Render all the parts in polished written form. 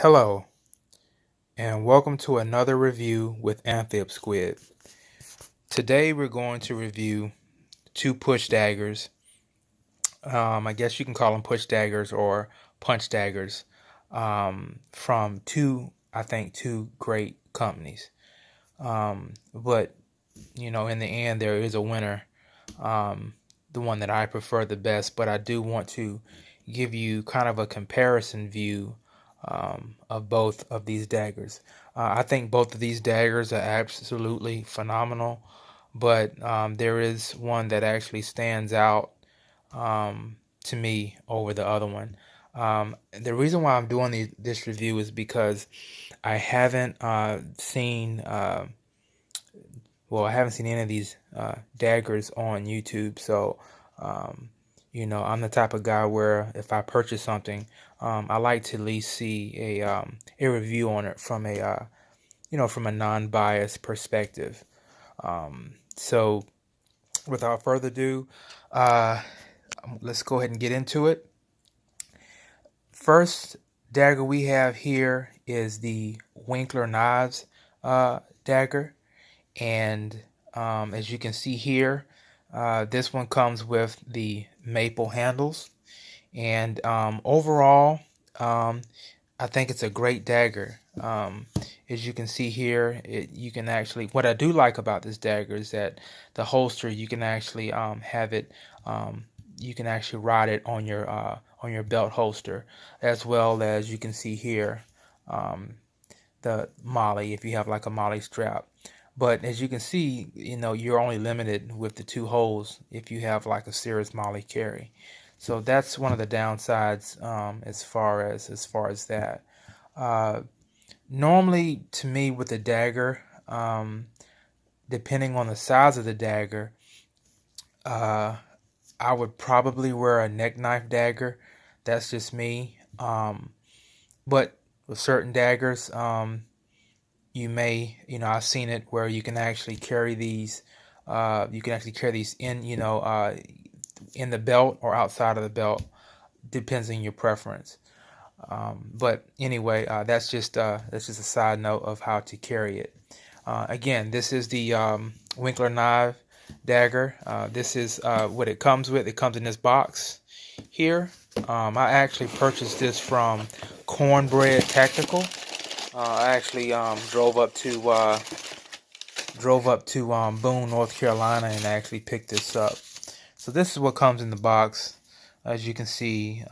Hello, and welcome to another review with Amphib Squid. Today we're going to review two push daggers. I guess you can call them push daggers or punch daggers from two great companies. But, in the end, there is a winner, the one that I prefer the best, but I do want to give you kind of a comparison view of both of these daggers. I think both of these daggers are absolutely phenomenal, but there is one that actually stands out to me over the other one. The reason why I'm doing this review is because I haven't seen, I haven't seen any of these daggers on YouTube. So, I'm the type of guy where if I purchase something, I like to at least see a review on it from from a non-biased perspective. So, without further ado, uh, let's go ahead and get into it. First dagger we have here is the Winkler knives dagger, and as you can see here, this one comes with the maple handles, and overall, I think it's a great dagger. As you can see here, you can actually, what I do like about this dagger is that the holster, you can actually have it, you can actually ride it on your belt holster, as well as you can see here, the molly, if you have like a molly strap. But as you can see, you're only limited with the two holes if you have like a serious molly carry. So that's one of the downsides as far as that. Uh, Normally, to me, with the dagger, depending on the size of the dagger, uh, I would probably wear a neck knife dagger. That's just me. But with certain daggers, you may, I've seen it where you can actually carry these. You can actually carry these in the belt or outside of the belt, depends on your preference. But anyway, that's just a side note of how to carry it. Again, this is the Winkler knife dagger. This is what it comes with. It comes in this box here. I actually purchased this from Cornbread Tactical. I actually drove up to Boone, North Carolina, and actually picked this up. So this is what comes in the box. As you can see,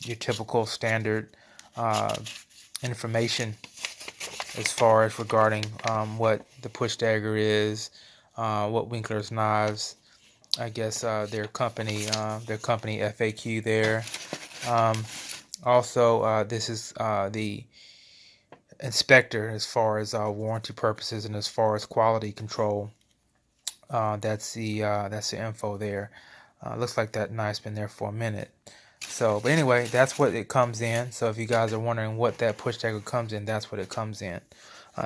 your typical standard information as far as regarding what the push dagger is, what Winkler's knives, I guess their company FAQ there. Also, this is the inspector as far as warranty purposes and as far as quality control. That's the info there. Looks like that knife's been there for a minute. So, but anyway, that's what it comes in. So if you guys are wondering what that push dagger comes in, that's what it comes in.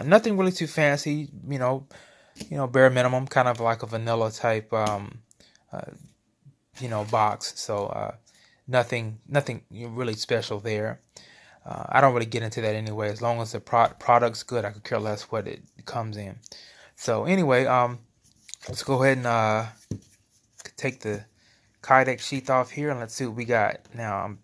Nothing really too fancy, bare minimum, kind of like a vanilla type, box. So nothing really special there. I don't really get into that anyway. As long as the product's good, I could care less what it comes in. So anyway, let's go ahead and take the Kydex sheath off here, and let's see what we got. Now,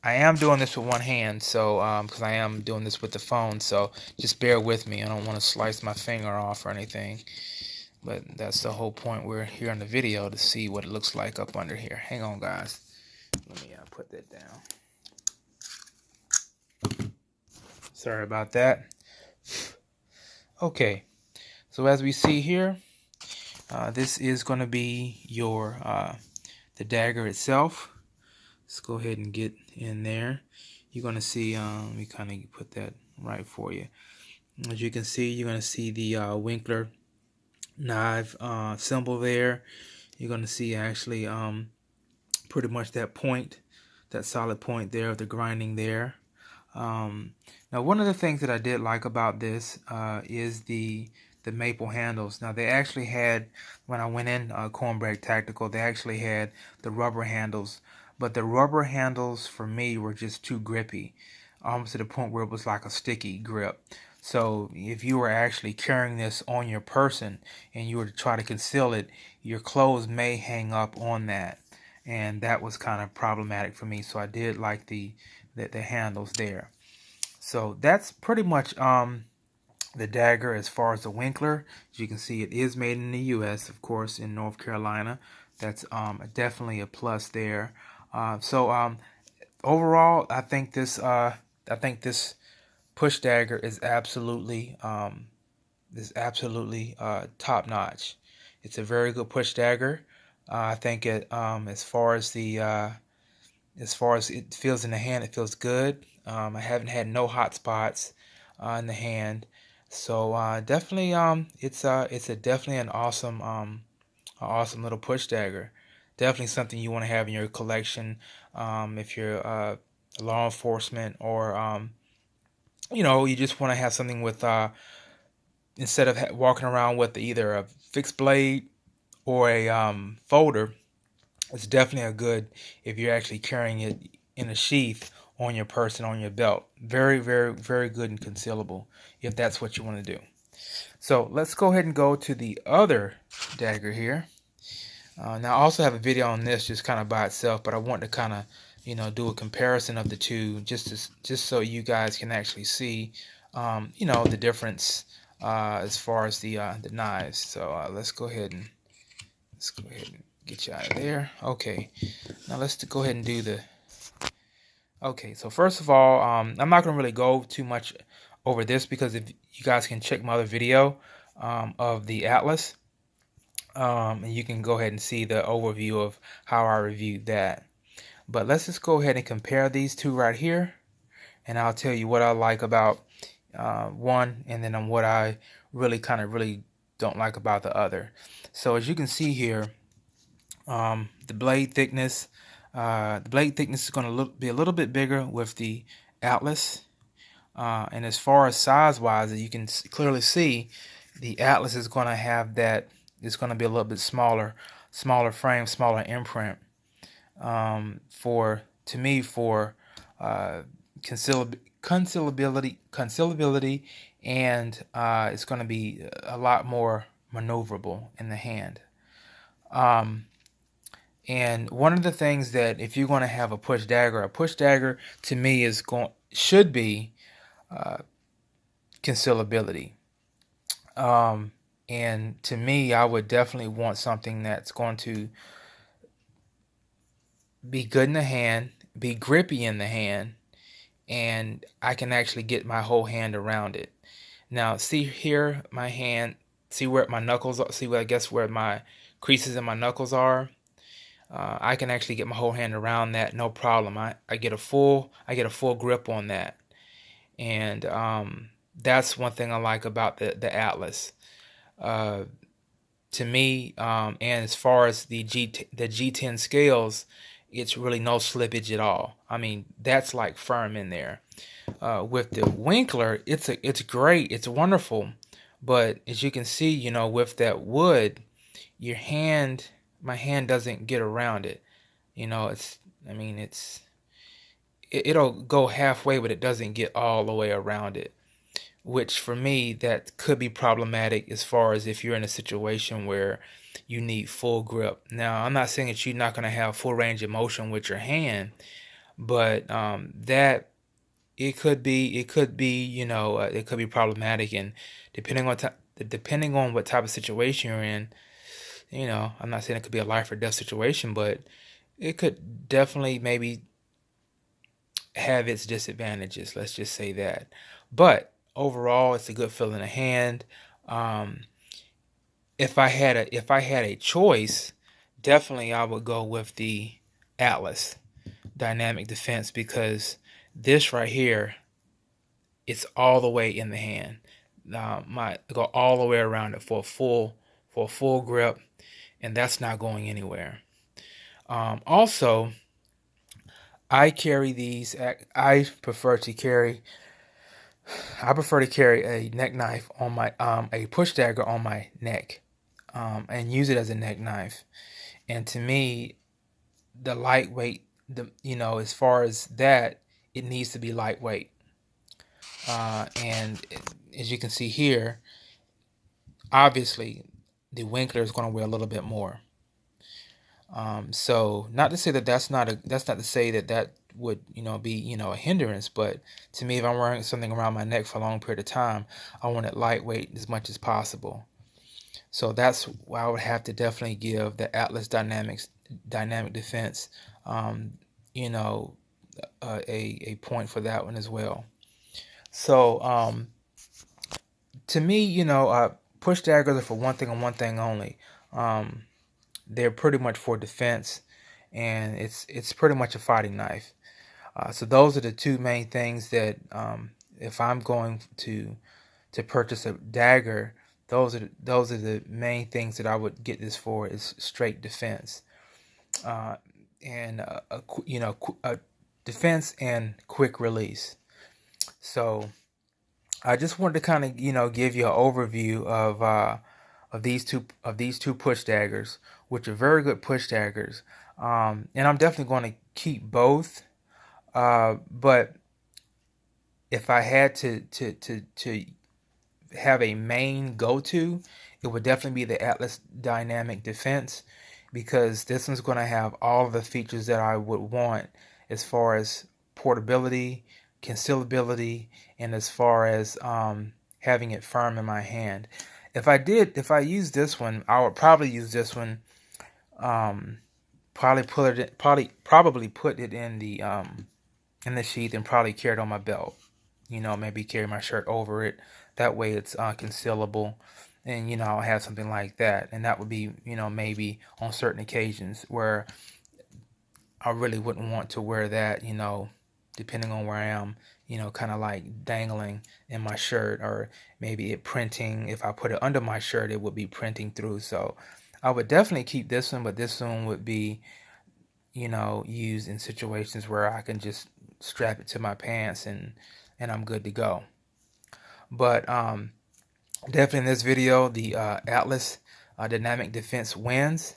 I am doing this with one hand, so because I am doing this with the phone, so just bear with me. I don't want to slice my finger off or anything, but that's the whole point. We're here in the video to see what it looks like up under here. Hang on, guys. Let me put that down. Sorry about that. Okay, so as we see here, this is going to be your the dagger itself. Let's go ahead and get in there. You're going to see, let me kind of put that right for you. As you can see, you're going to see the Winkler knife symbol there. You're going to see actually pretty much that point, that solid point there of the grinding there. Now, one of the things that I did like about this is the maple handles. Now, they actually had, when I went in Cornbread Tactical, they actually had the rubber handles, but the rubber handles for me were just too grippy. almost to the point where it was like a sticky grip. So if you were actually carrying this on your person and you were to try to conceal it, your clothes may hang up on that, and that was kind of problematic for me. So I did like the handles there. So that's pretty much the Dagger as far as the Winkler. As you can see, it is made in the U.S., of course, in North Carolina. That's definitely a plus there. Overall, I think this push dagger is absolutely top notch. It's a very good push dagger. I think it as far as it feels in the hand, it feels good. I haven't had no hot spots in the hand, so definitely it's a definitely an awesome little push dagger. Definitely something you want to have in your collection if you're law enforcement, or you just want to have something with instead of walking around with either a fixed blade or a folder. It's definitely a good if you're actually carrying it in a sheath on your person, on your belt. Very, very, very good and concealable if that's what you want to do. So let's go ahead and go to the other dagger here. Now I also have a video on this just kind of by itself, but I want to kind of do a comparison of the two just so you guys can actually see the difference as far as the knives. So let's go ahead and get you out of there. Okay, now let's go ahead and do the. Okay, so first of all, I'm not going to really go too much over this because if you guys can check my other video of the Atlas, and you can go ahead and see the overview of how I reviewed that. But let's just go ahead and compare these two right here, and I'll tell you what I like about one, and then on what I really don't like about the other. So as you can see here, the blade thickness is going to be a little bit bigger with the Atlas, and as far as size wise, you can clearly see the Atlas is going to have that. It's going to be a little bit smaller frame, smaller imprint. For concealability, and it's going to be a lot more maneuverable in the hand. And one of the things that if you're going to have a push dagger to me should be concealability. And to me, I would definitely want something that's going to be good in the hand, be grippy in the hand, and I can actually get my whole hand around it. Now, see here, my hand, see where my knuckles are, see where I guess where my creases in my knuckles are. I can actually get my whole hand around that, no problem. I get a full grip on that, and that's one thing I like about the Atlas. To me, and as far as the G10 scales, it's really no slippage at all. I mean, that's like firm in there. With the Winkler, it's great, it's wonderful, but as you can see, with that wood, my hand doesn't get around it. It'll go halfway, but it doesn't get all the way around it, which for me, that could be problematic as far as if you're in a situation where you need full grip. Now, I'm not saying that you're not going to have full range of motion with your hand, but that it could be it could be problematic, and depending on what type of situation you're in, I'm not saying it could be a life or death situation, but it could definitely maybe have its disadvantages. Let's just say that. But overall, it's a good feel in the hand. If I had a choice, definitely I would go with the Atlas Dynamic Defense, because this right here, it's all the way in the hand. Go all the way around it for a full grip, and that's not going anywhere. Also, I carry these. I prefer to carry a neck knife on my a push dagger on my neck, and use it as a neck knife. And to me, the lightweight, as far as that, it needs to be lightweight. And as you can see here, obviously the Winkler is going to weigh a little bit more. So not to say that that's not to say that that would be a hindrance, but to me, if I'm wearing something around my neck for a long period of time, I want it lightweight as much as possible. So that's why I would have to definitely give the Atlas Dynamic Defense, you know, a point for that one as well. So to me, push daggers are for one thing and one thing only. They're pretty much for defense, and it's pretty much a fighting knife. So those are the two main things that if I'm going to purchase a dagger, those are the main things that I would get this for, is straight defense, and a defense and quick release. So I just wanted to kind of give you an overview of these two push daggers, which are very good push daggers. And I'm definitely going to keep both. But if I had to have a main go-to, it would definitely be the Atlas Dynamic Defense, because this one's going to have all of the features that I would want as far as portability, concealability, and as far as having it firm in my hand. If I use this one, I would probably use this one. Probably put it in the sheath and probably carry it on my belt. Maybe carry my shirt over it. That way it's concealable, and I'll have something like that. And that would be maybe on certain occasions where I really wouldn't want to wear that, depending on where I am, kind of like dangling in my shirt, or maybe it printing. If I put it under my shirt, it would be printing through. So I would definitely keep this one, but this one would be, used in situations where I can just strap it to my pants and I'm good to go. But definitely in this video, the Atlas Dynamic Defense wins.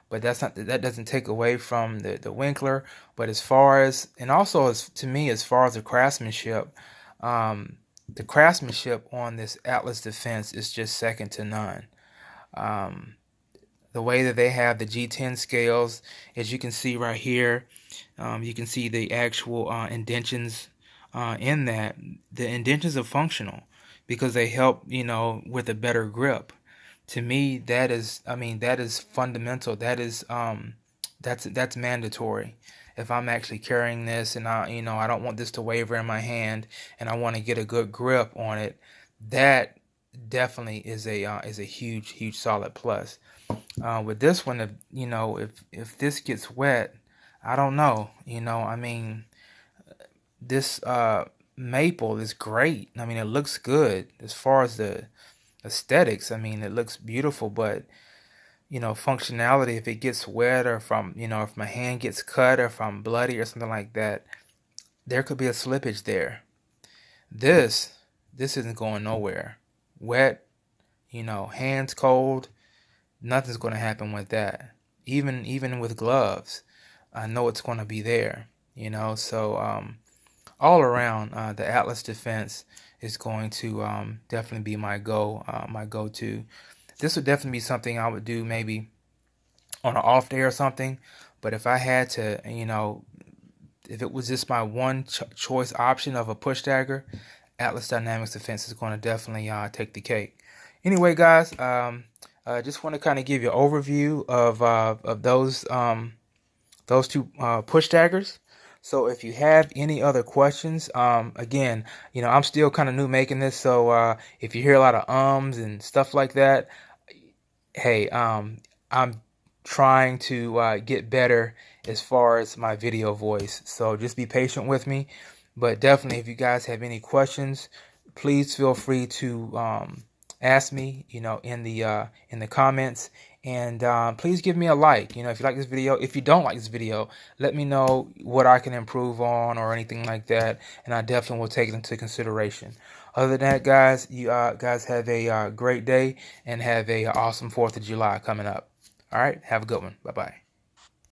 But that doesn't take away from the Winkler. But as far as, and also to me, as far as the craftsmanship on this Atlas Defense is just second to none. The way that they have the G10 scales, as you can see right here, you can see the actual indentions in that. The indentions are functional because they help, with a better grip. To me, that is fundamental. That is that's mandatory. If I'm actually carrying this and I don't want this to waver in my hand and I want to get a good grip on it, that definitely is a huge solid plus. With this one, if this gets wet, I don't know. This maple is great. It looks good as far as the aesthetics. It looks beautiful, but functionality, if it gets wet, or if my hand gets cut, or if I'm bloody or something like that, there could be a slippage there. This isn't going nowhere. Wet, hands cold, nothing's going to happen with that. Even with gloves, I know it's going to be there. So all around, the Atlas Defense is going to definitely be my go-to. This would definitely be something I would do maybe on an off day or something. But if I had to, if it was just my one choice option of a push dagger, Atlas Dynamics Defense is going to definitely take the cake. Anyway, guys, I just want to kind of give you an overview of those two push daggers. So if you have any other questions, again, I'm still kind of new making this, so if you hear a lot of ums and stuff like that, hey, I'm trying to get better as far as my video voice. So just be patient with me. But definitely, if you guys have any questions, please feel free to ask me, in the comments. And please give me a like, if you like this video. If you don't like this video, let me know what I can improve on or anything like that, and I definitely will take it into consideration. Other than that, guys, you guys have a great day and have a awesome 4th of July coming up. All right, have a good one. Bye-bye.